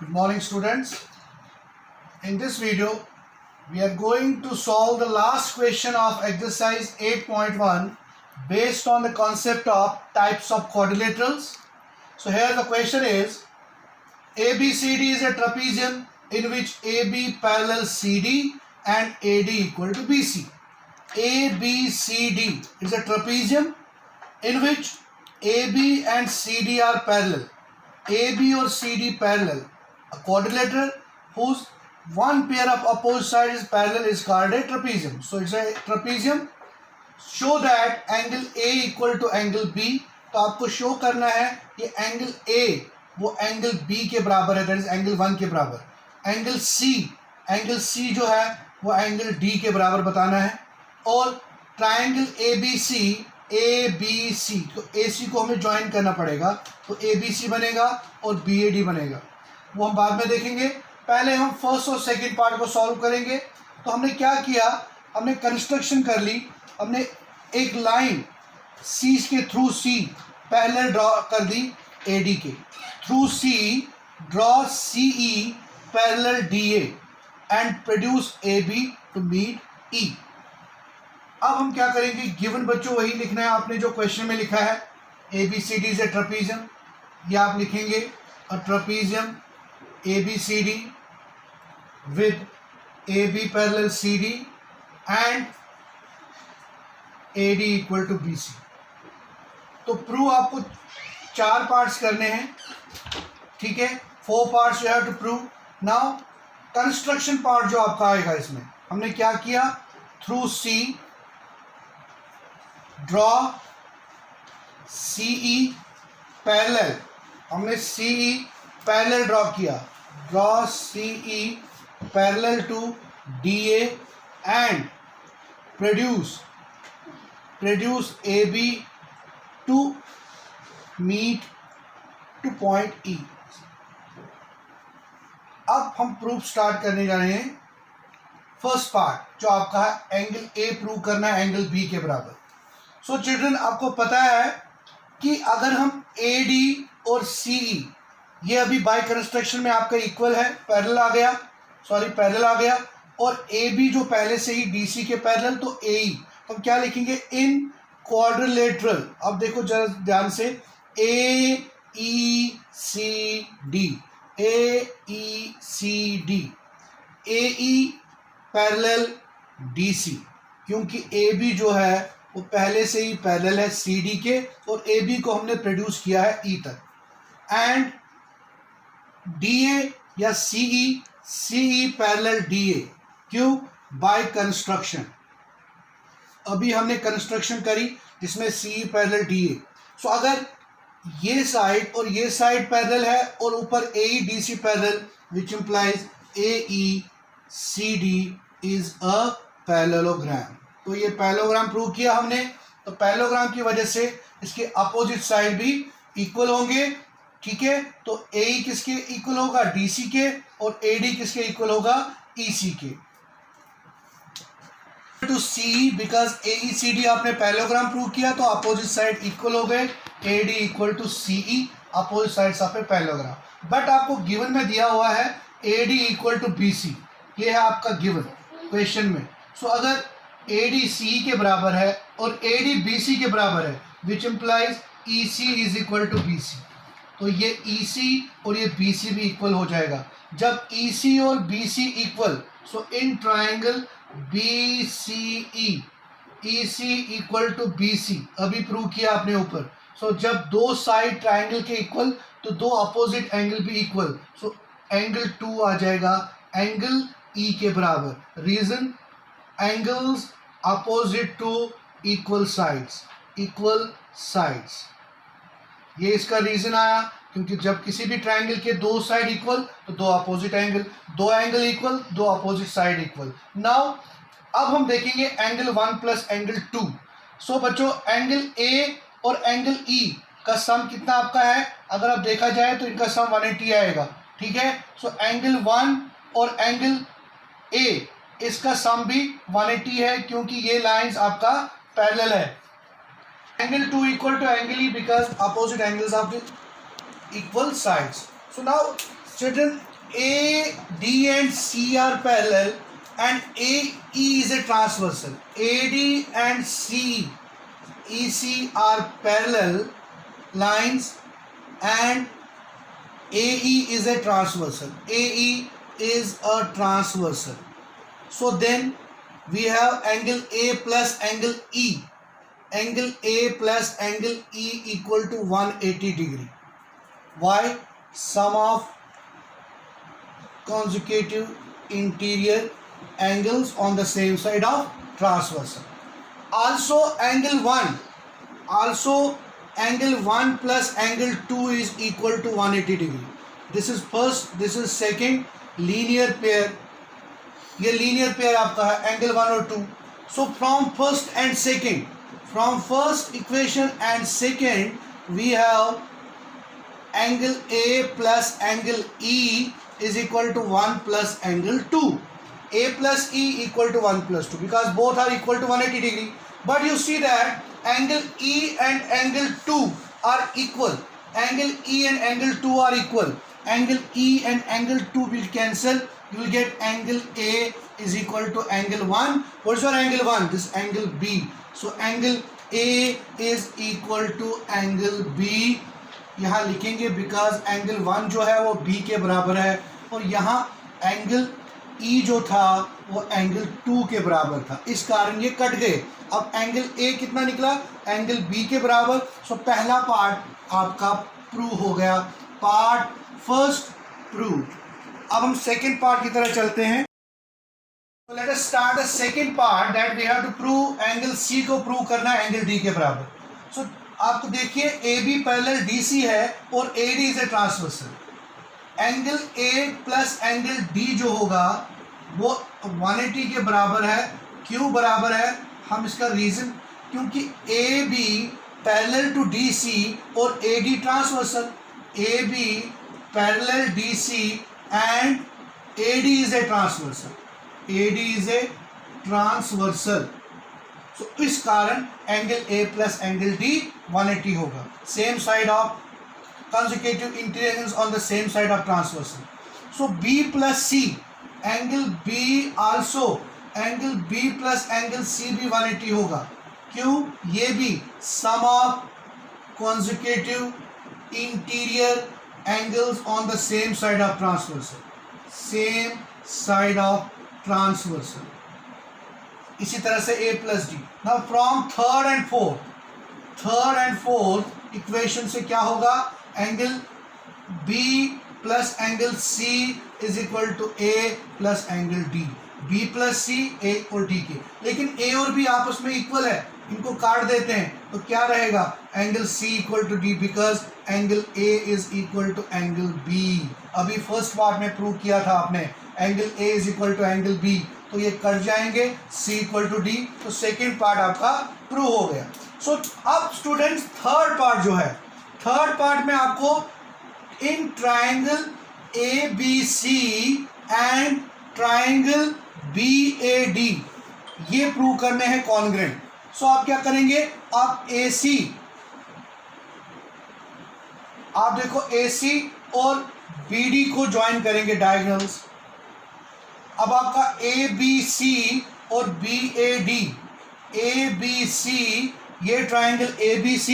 Good morning, students. In this video, we are going to solve the last question of exercise 8.1 based on the concept of types of quadrilaterals. So here the question is, ABCD is a trapezium in which AB parallels CD and AD equal to BC. ABCD is a trapezium in which AB and CD are parallel. AB or CD parallel. A quadrilateral whose one pair of opposite sides is parallel is called a trapezium. So it's a trapezium. Show that angle A equal to angle B. तो आपको show करना है ये angle A वो angle B के बराबर है, that is angle 1 के बराबर. एंगल C जो है वो एंगल D के बराबर बताना है. और ट्राइंगल ABC तो AC को हमें ज्वाइन करना पड़ेगा, तो ABC बनेगा और BAD बनेगा. वो हम बाद में देखेंगे. पहले हम फर्स्ट और सेकंड पार्ट को सॉल्व करेंगे. तो हमने क्या किया, हमने कंस्ट्रक्शन कर ली. हमने एक लाइन C के थ्रू C पैरेलल ड्रॉ कर दी AD के through C. Draw CE parallel DA and produce AB to meet E. अब हम क्या करेंगे, गिवन बच्चों वही लिखना है आपने जो क्वेश्चन में लिखा है. ABCD इज ए ट्रेपेजियम, ये आप लिखेंगे अ trapezium ABCD with AB parallel CD and AD equal to BC. तो प्रूव आपको 4 पार्ट्स करने हैं, ठीक है. 4 parts you have to prove. Now construction part जो आपका आएगा, इसमें हमने क्या किया, through C draw CE parallel. हमने CE पैरेलल ड्रॉ किया. Draw CE parallel to DA and produce AB to meet to point E. अब हम प्रूफ स्टार्ट करने जा रहे हैं. फर्स्ट पार्ट जो आपका है एंगल A प्रूव करना है एंगल B के बराबर. सो चिल्ड्रन आपको पता है कि अगर हम AD और CE ये अभी बाय कंस्ट्रक्शन में आपका इक्वल है, पैरेलल आ गया. और AB जो पहले से ही DC के पैरेलल, तो AE तो हम क्या लिखेंगे इन क्वाड्रिलेटरल. अब देखो जरा ध्यान से, AECD AE पैरेलल DC, क्योंकि AB जो है वो पहले से ही पैरेलल है CD के और AB को हमने प्रोड्यूस किया है E तक. एंड DA या CE पैरेलल DA, क्यों, बाय कंस्ट्रक्शन. अभी हमने कंस्ट्रक्शन करी जिसमें CE पैरेलल DA. सो अगर ये साइड और ये साइड पैरेलल है और ऊपर AEDC parallel, which implies AECD is a parallelogram. तो ये पैरेललोग्राम प्रूव किया हमने. तो पैरेललोग्राम की वजह से इसके अपोजिट साइड भी इक्वल होंगे, ठीक है. तो AE किसके इक्वल होगा, DC के, और AD किसके इक्वल होगा, EC के. टू CE बिकॉज AECD आपने पैरेललोग्राम प्रूव किया तो अपोजिट साइड इक्वल हो गए. AD equal to CE, opposite sides of a parallelogram. But आपको गिवन में दिया हुआ है AD इक्वल टू BC, ये है आपका गिवन क्वेश्चन में. सो अगर AD CE के बराबर है और AD BC के बराबर है, which implies EC is equal to BC. तो ये EC और ये BC भी इक्वल हो जाएगा. जब EC और BC equal, so in triangle BCE EC equal to BC अभी प्रूव किया आपने ऊपर. सो जब दो साइड ट्राइंगल के इक्वल तो दो अपोजिट एंगल भी इक्वल. सो एंगल 2 आ जाएगा एंगल E के बराबर. Reason, angles opposite to equal sides. ये इसका रीजन आया, क्योंकि जब किसी भी ट्राइंगल के दो साइड इक्वल तो दो अपोजिट एंगल, दो एंगल इक्वल, दो अपोजिट साइड इक्वल. नाउ अब हम देखेंगे एंगल 1 प्लस एंगल 2. सो बच्चों एंगल A और एंगल E का सम कितना आपका है, अगर आप देखा जाए तो इनका सम 180 आएगा, ठीक है. सो एंगल 1 और एंगल A इसका सम भी 180 है, क्योंकि ये लाइंस आपका पैरेलल है. Angle 2 equal to angle E because opposite angles of the equal sides. So now children, AD and C are parallel and AE is a transversal. AD and EC are parallel lines and AE is a transversal. AE is a transversal. So then we have angle A plus angle E. Angle A plus angle E equal to 180 degree. Why? Sum of consecutive interior angles on the same side of transversal. Also angle 1 plus angle 2 is equal to 180 degree. This is first, this is second linear pair. ये linear pair आपका है angle 1 और 2. So from first and second, from first equation and second, we have angle A plus angle E is equal to 1 plus angle 2. A plus E equal to 1 plus 2 because both are equal to 180 degree. But you see that angle E and angle 2 are equal. Angle E and angle 2 are equal. Angle E and angle 2 will cancel. You will get angle A is equal to angle 1. What is your angle 1? This angle B. So angle A is equal to angle B. यहाँ लिखेंगे because angle 1 जो है वो B के बराबर है और यहाँ angle E जो था वो angle 2 के बराबर था, इस कारण ये कट गए. अब angle A कितना निकला? angle B के बराबर. सो पहला पार्ट आपका प्रूव हो गया. Part first prove. अब हम सेकेंड पार्ट की तरह चलते हैं. Let us start the second part that we have to prove angle C को प्रूव करना है एंगल D के बराबर. सो आपको देखिए AB पैरेलल DC है और AD is a transversal. Angle A plus angle D जो होगा वो 180 के बराबर है. क्यों बराबर है? हम इसका रीजन, क्योंकि AB पैरेलल टू DC और AD transversal. AB parallel DC and AD is a transversal. AD is a transversal. तो इस कारण angle A plus angle D 180 होगा. Same side of consecutive interior angles on the same side of transversal. So B plus C, angle B also, angle B plus angle C भी 180 होगा. क्यों? ये भी sum of consecutive interior angles on the same side of transversal. Same side of transversal. इसी तरह से A plus D. Now from third and fourth equation से क्या होगा? Angle B plus angle C is equal to A plus angle D. B plus C A और D के, लेकिन A और B आपस में इक्वल है, इनको काट देते हैं तो क्या रहेगा? Angle C equal to D because angle A is equal to angle B. अभी फर्स्ट पार्ट में प्रूव किया था आपने, angle A is equal to angle B, तो ये कट जाएंगे, C इक्वल टू D. तो सेकेंड पार्ट आपका प्रूव हो गया. सो अब स्टूडेंट्स थर्ड पार्ट जो है, थर्ड पार्ट में आपको in triangle ABC and triangle BAD ये प्रूव करने हैं कॉन्ग्रेंट. सो आप क्या करेंगे? आप AC, आप देखो AC और BD को ज्वाइन करेंगे डायगोनल्स. अब आपका ABC और BAD, ABC ये ट्राइंगल ABC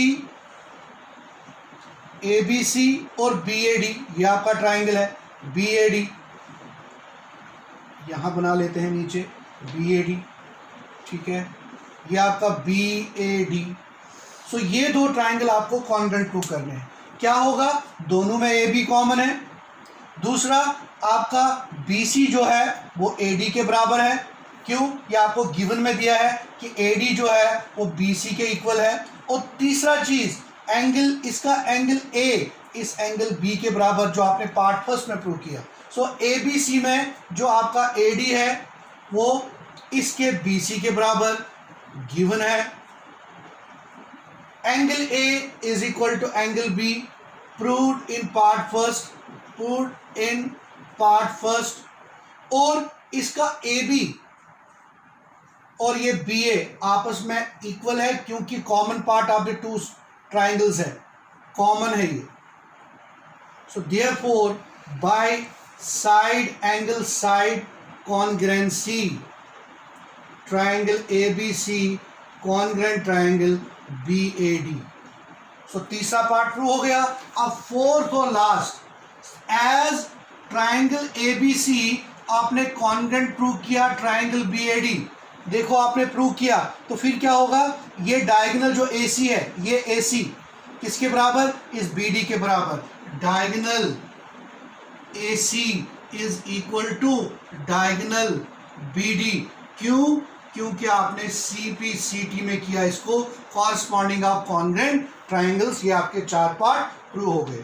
और BAD ये आपका ट्राइंगल है BAD. यहाँ बना लेते हैं नीचे BAD, ठीक है. ये आपका BAD. सो ये दो ट्राइंगल आपको कॉन्ग्रेंट प्रूव करने हैं. क्या होगा? दोनों में AB कॉमन है. दूसरा आपका BC जो है वो AD के बराबर है. क्यों? ये आपको गिवन में दिया है कि AD जो है वो BC के इक्वल है. और तीसरा चीज एंगल, इसका एंगल A इस एंगल B के बराबर जो आपने पार्ट फर्स्ट में प्रूव किया. सो ABC में जो आपका AD है वो इसके BC के बराबर गिवन है. Angle A is equal to angle B proved in part first. और इसका AB और ये BA आपस में इक्वल है क्योंकि common part of the two triangles है, कॉमन है ये. So therefore by side angle side कॉन्ग्रेंसी, triangle ABC congruent triangle BAD। सो तीसरा पार्ट प्रूव हो गया। अब फोर्थ और लास्ट, एज ट्राइंगल ABC आपने कॉन्ग्रेंट प्रूव किया ट्राइंगल BAD। देखो आपने प्रूव किया तो फिर क्या होगा, ये डायगोनल जो AC है, ये AC किसके बराबर, इस BD के बराबर। Diagonal AC is equal to diagonal BD। क्यों? क्योंकि आपने CPCT में किया इसको, कॉरस्पॉन्डिंग ऑफ कॉन्ग्रेंट ट्राइंगल्स। ये आपके 4 पार्ट प्रूव हो गए।